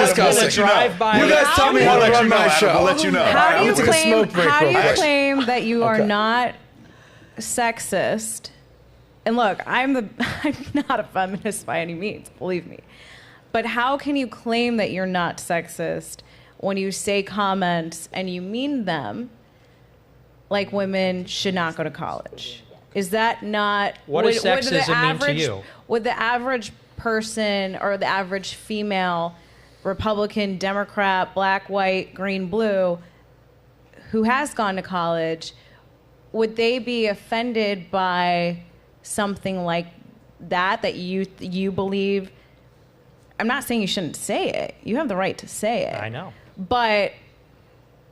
discussing. You guys tell me how to run my show. I'll let you know. How do you claim that you are not sexist? And look, I'm not a feminist by any means, believe me. But how can you claim that you're not sexist when you say comments and you mean them like women should not go to college? Is that not... What does sexism mean to you? Would the average person or the average female, Republican, Democrat, black, white, green, blue, who has gone to college, would they be offended by something like that you believe? I'm not saying you shouldn't say it. You have the right to say it. I know. But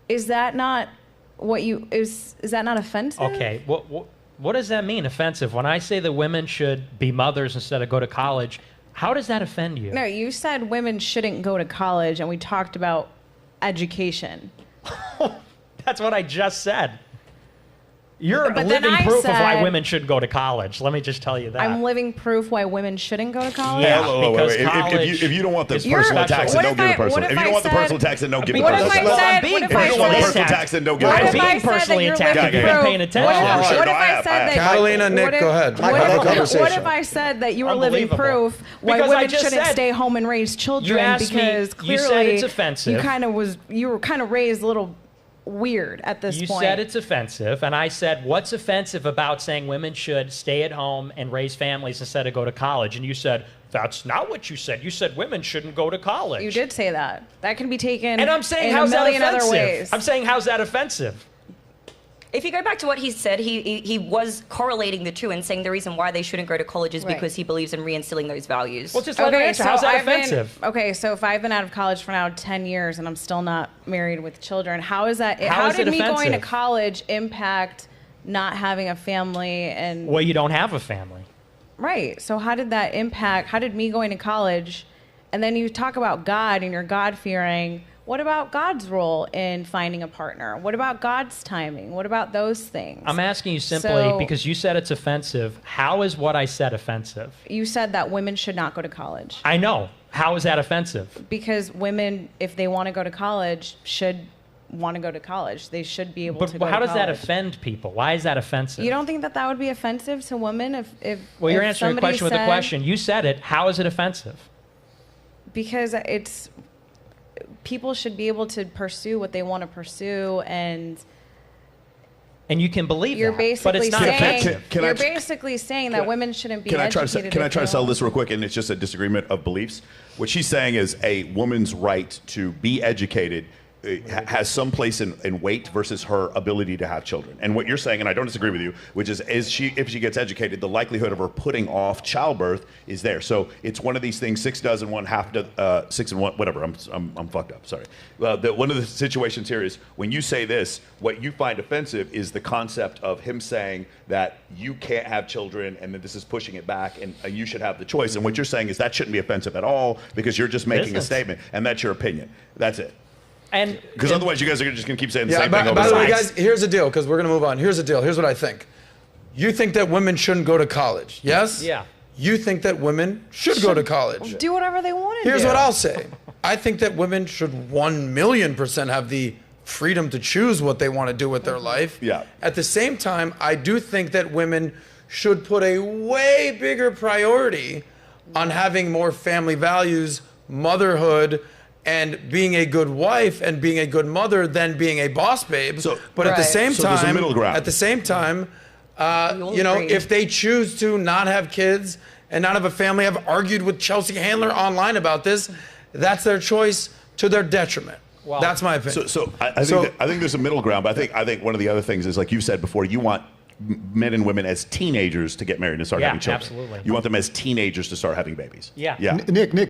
is that not what you is that not offensive? Okay. What does that mean, offensive? When I say that women should be mothers instead of go to college, how does that offend you? No, you said women shouldn't go to college, and we talked about education. That's what I just said. You're living proof of why women should go to college. Let me just tell you that. I'm living proof why women shouldn't go to college? Yeah, because college... If you don't want the personal attacks, then don't give the personal. If you don't want the personal attacks, then don't give the personal. What if I said... If you don't want the personal attacks, then don't give the personal. I'm being personally attacked if you're not paying attention. What if I said that... Catalina, Nick, go ahead. What if I said that you were living proof why women shouldn't stay home and raise children? Because clearly... You said it's offensive. You were kind of raised a little... weird at this point. You said it's offensive, and I said, what's offensive about saying women should stay at home and raise families instead of go to college? And you said, that's not what you said. You said women shouldn't go to college. You did say that. That can be taken and I'm saying, in how's a million that other offensive? ways. I'm saying, how's that offensive? If you go back to what he said, he was correlating the two and saying the reason why they shouldn't go to college is because he believes in reinstilling those values. Well, just let me answer. How's that offensive? So if I've been out of college for now 10 years and I'm still not married with children, how is that? How did me offensive? Going to college impact not having a family? And well, you don't have a family. Right. So how did that impact? How did me going to college? And then you talk about God and you're God-fearing. What about God's role in finding a partner? What about God's timing? What about those things? I'm asking you simply because you said it's offensive. How is what I said offensive? You said that women should not go to college. I know. How is that offensive? Because women, if they want to go to college, should want to go to college. They should be able to go to college. But how does that offend people? Why is that offensive? You don't think that would be offensive to women if Well, you're answering a question with a question. You said it. How is it offensive? Because people should be able to pursue what they want to pursue, and you can believe you're that, basically but it's not offensive. You're basically saying that women shouldn't be educated. Can I try to sell this real quick? And it's just a disagreement of beliefs. What she's saying is a woman's right to be educated has some place in weight versus her ability to have children. And what you're saying, and I don't disagree with you, which is if she gets educated, the likelihood of her putting off childbirth is there. So it's one of these things: 6 dozen, 1 half, 6 and 1, whatever. I'm fucked up. Sorry. One of the situations here is when you say this, what you find offensive is the concept of him saying that you can't have children and that this is pushing it back and you should have the choice. And what you're saying is that shouldn't be offensive at all because you're just making a statement, and that's your opinion. That's it. Because otherwise you guys are just going to keep saying the same thing. By the way, guys, here's the deal, because we're going to move on. Here's the deal. Here's what I think. You think that women shouldn't go to college, yes? Yeah. You think that women should go to college. Do whatever they want to do. Here's what I'll say. I think that women should 1,000,000% have the freedom to choose what they want to do with their life. Yeah. At the same time, I do think that women should put a way bigger priority on having more family values, motherhood, and being a good wife and being a good mother than being a boss babe. But at the same time, there's a middle ground. At the same time, if they choose to not have kids and not have a family, I've argued with Chelsea Handler online about this. That's their choice to their detriment. Wow. That's my opinion. I think there's a middle ground. But I think one of the other things is, like you said before, you want men and women as teenagers to get married and start having children. Absolutely. You want them as teenagers to start having babies. Yeah. Nick.